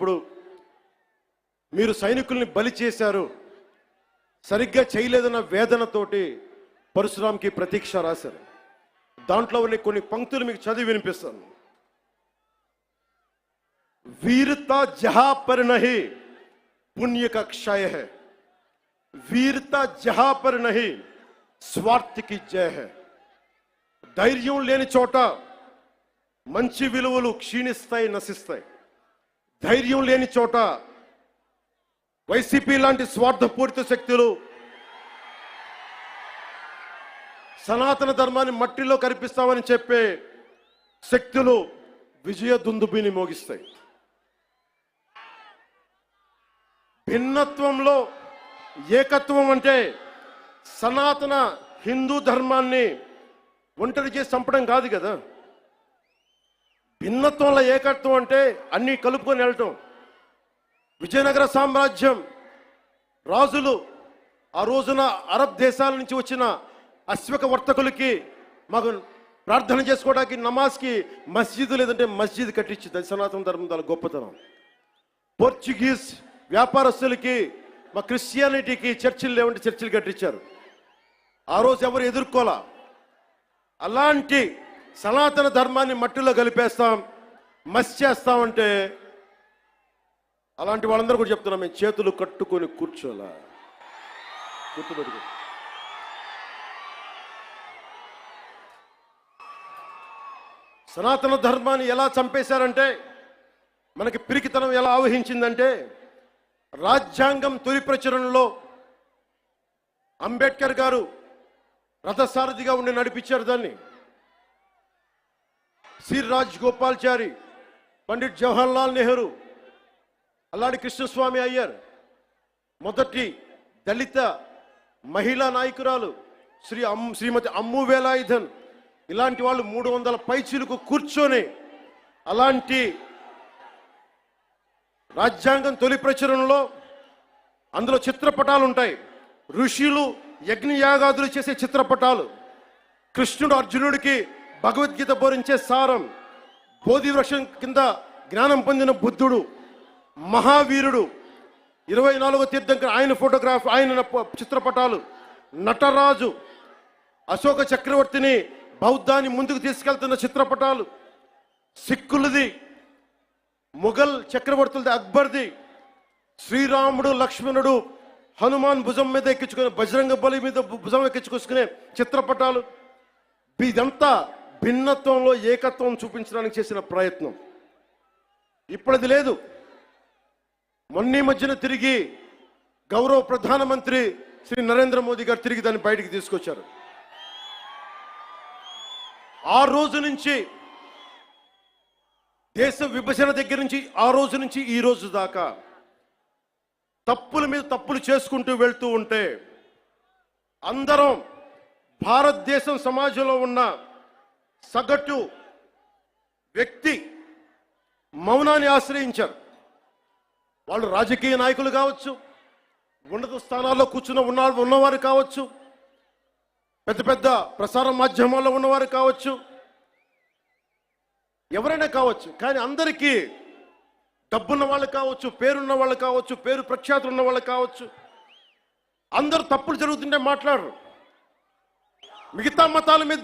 వచ్చినప్పుడు మీరు సైనికుల్ని బలి చేశారు, సరిగ్గా చేయలేదన్న వేదనతోటి పరశురాంకి ప్రతీక్ష రాశారు. దాంట్లో ఉన్న కొన్ని పంక్తులు మీకు చదివి వినిపిస్తాను. वीरता जहां पर नहीं पुण्य का क्षय है, वीरता जहां पर नहीं स्वार्थ की जय है. ధైర్యం లేని చోట మంచి విలువలు క్షీణిస్తాయి, నశిస్తాయి. ధైర్యం లేని చోట వైసీపీ లాంటి స్వార్థపూరిత శక్తులు సనాతన ధర్మాన్ని మట్టిలో కనిపిస్తామని చెప్పే శక్తులు విజయ దుందుబిని మోగిస్తాయి. భిన్నత్వంలో ఏకత్వం అంటే సనాతన హిందూ ధర్మాన్ని ఒంటరి చేసి చంపడం కాదు కదా. భిన్నత్వంలో ఏకత్వం అంటే అన్నీ కలుపుకొని వెళ్ళటం. విజయనగర సామ్రాజ్యం రాజులు ఆ రోజున అరబ్ దేశాల నుంచి వచ్చిన అశ్వక వర్తకులకి మాకు ప్రార్థన చేసుకోవడానికి నమాజ్కి మస్జిద్ లేదంటే మస్జిద్ కట్టించింది. అది సనాతన ధర్మం దాని గొప్పతనం. పోర్చుగీస్ వ్యాపారస్తులకి మా క్రిస్టియానిటీకి చర్చిలు లేవంటే చర్చిలు కట్టించారు. ఆ రోజు ఎవరు ఎదుర్కోలా. అలాంటి సనాతన ధర్మాన్ని మట్టిలో కలిపేస్తాం, మస్ చేస్తామంటే అలాంటి వాళ్ళందరూ కూడా చెప్తున్నాం, మేము చేతులు కట్టుకొని కూర్చోలా. గుర్తుపెట్టుకో. సనాతన ధర్మాన్ని ఎలా చంపేశారంటే, మనకి పిరికితనం ఎలా ఆవహించిందంటే, రాజ్యాంగం తొలి ప్రచురణలో అంబేద్కర్ గారు రథసారథిగా ఉండి నడిపించారు దాన్ని. శ్రీ రాజగోపాల్చారి, పండిట్ జవహర్లాల్ నెహ్రూ, అల్లాడి కృష్ణస్వామి అయ్యర్, మొదటి దళిత మహిళా నాయకురాలు శ్రీమతి అమ్ము వేలాయుధన్, ఇలాంటి వాళ్ళు 300 పైచీలకు కూర్చొని అలాంటి రాజ్యాంగం తొలి ప్రచురణలో అందులో చిత్రపటాలు ఉంటాయి. ఋషులు యజ్ఞయాగాదులు చేసే చిత్రపటాలు, కృష్ణుడు అర్జునుడికి భగవద్గీత బోధించే సారం, బోధి వృక్షం కింద జ్ఞానం పొందిన బుద్ధుడు, మహావీరుడు, 24వ తీర్థంకర్ ఆయన ఫోటోగ్రాఫ్, ఆయన చిత్రపటాలు, నటరాజు, అశోక చక్రవర్తిని బౌద్ధాన్ని ముందుకు తీసుకెళ్తున్న చిత్రపటాలు, సిక్కులది, మొఘల్ చక్రవర్తులది, అక్బర్ది, శ్రీరాముడు లక్ష్మణుడు హనుమాన్ భుజం మీద ఎక్కించుకునే, బజరంగ బలి మీద భుజం ఎక్కించుకొసుకునే చిత్రపటాలు. ఇదంతా భిన్నత్వంలో ఏకత్వం చూపించడానికి చేసిన ప్రయత్నం. ఇప్పుడది లేదు. మొన్న మధ్యన తిరిగి గౌరవ ప్రధానమంత్రి శ్రీ నరేంద్ర మోదీ గారు తిరిగి దాన్ని బయటికి తీసుకొచ్చారు. ఆ రోజు నుంచి, దేశ విభజన దగ్గర నుంచి ఆ రోజు నుంచి ఈ రోజు దాకా తప్పుల మీద తప్పులు చేసుకుంటూ వెళ్తూ ఉంటే, అందరం భారతదేశం సమాజంలో ఉన్న సగటు వ్యక్తి మౌనాన్ని ఆశ్రయించారు. వాళ్ళు రాజకీయ నాయకులు కావచ్చు, ఉన్నత స్థానాల్లో కూర్చున్న ఉన్నవారు కావచ్చు, పెద్ద పెద్ద ప్రసార మాధ్యమాల్లో ఉన్నవారు కావచ్చు, ఎవరైనా కావచ్చు. కానీ అందరికీ డబ్బున్న వాళ్ళు కావచ్చు, పేరున్న వాళ్ళు కావచ్చు, పేరు ప్రఖ్యాతులు ఉన్న వాళ్ళు కావచ్చు, అందరూ తప్పులు జరుగుతుంటే మాట్లాడరు. మిగతా మతాల మీద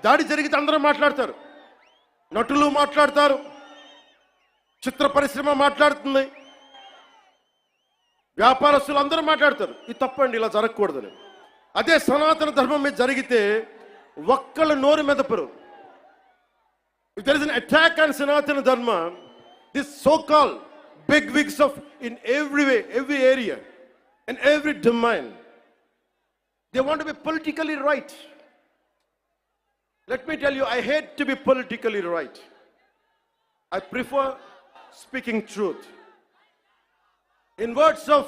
దాడి జరిగితే అందరూ మాట్లాడతారు. నటులు మాట్లాడతారు, చిత్ర పరిశ్రమ మాట్లాడుతుంది, వ్యాపారస్తులు అందరూ మాట్లాడతారు. ఇది తప్పండి, ఇలా జరగకూడదని. అదే సనాతన ధర్మం మీద జరిగితే ఒక్కళ్ళ నోరు మెదపరు. If there is an attack on Sanatana Dharma, this so-called big wigs of in every way, every area, and every domain, they want to be politically right. Let me tell you, I hate to be politically right. I prefer speaking truth. In words of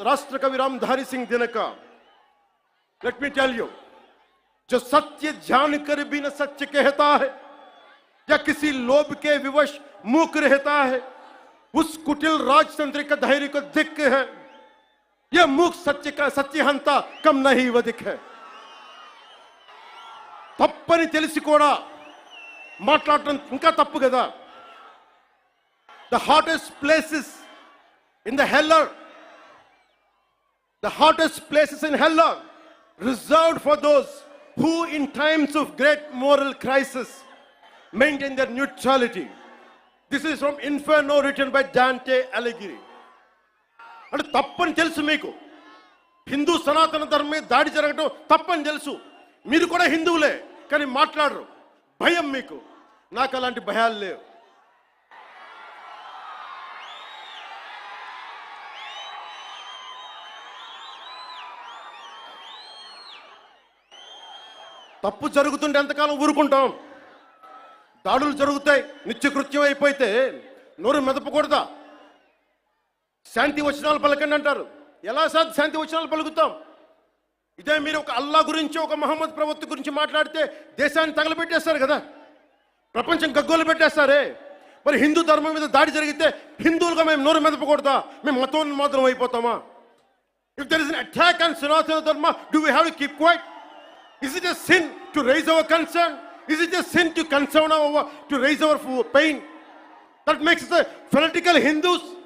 Rashtrakavi Ramdhari Singh Dinaka, let me tell you, जो सत्य जान कर भी न सत्य कहता है या किसी लोभ के विवश मूक रहता है, उस कुटिल राजतंत्र का धैर्य को धिक्क है. यह मूक सत्य का सत्यहंता कम नहीं वधिक है. తప్పని తెలిసి కూడా మాట్లాడటం ఇంకా తప్పు కదా. the hottest places in the hell are the hottest places in hell are reserved for those who in times of great moral crisis maintain their neutrality. This is from Inferno written by Dante Alighieri. అంటే తప్పని తెలుసు మీకు, హిందూ సనాతన ధర్మం మీద దాడి జరగడం తప్పని తెలుసు, మీరు కూడా హిందువులే కానీ మాట్లాడరు, భయం మీకు. నాకు అలాంటి భయాలు లేవు. తప్పు జరుగుతుంటే ఎంతకాలం ఊరుకుంటాం? దాడులు జరుగుతాయి, నిత్యకృత్యం అయిపోతే నోరు మెదపకూడదా? శాంతి వచనాలు పలకండి అంటారు. ఎలా శాంతి వచనాలు పలుకుతాం? ఇదే మీరు ఒక అల్లా గురించి, ఒక మహమ్మద్ ప్రవక్త గురించి మాట్లాడితే దేశాన్ని తగలబెట్టేస్తారు కదా, ప్రపంచం గగ్గోలు పెట్టేస్తారే. మరి హిందూ ధర్మం మీద దాడి జరిగితే హిందువులుగా మేము నోరు మెదపకూడదా? మేము మతోన్మాదం అయిపోతామా? If there is an attack on Sanatana Dharma, do we have to keep quiet? Is it a sin to raise our concern? Is it a sin to raise our pain? That makes us fanatical Hindus.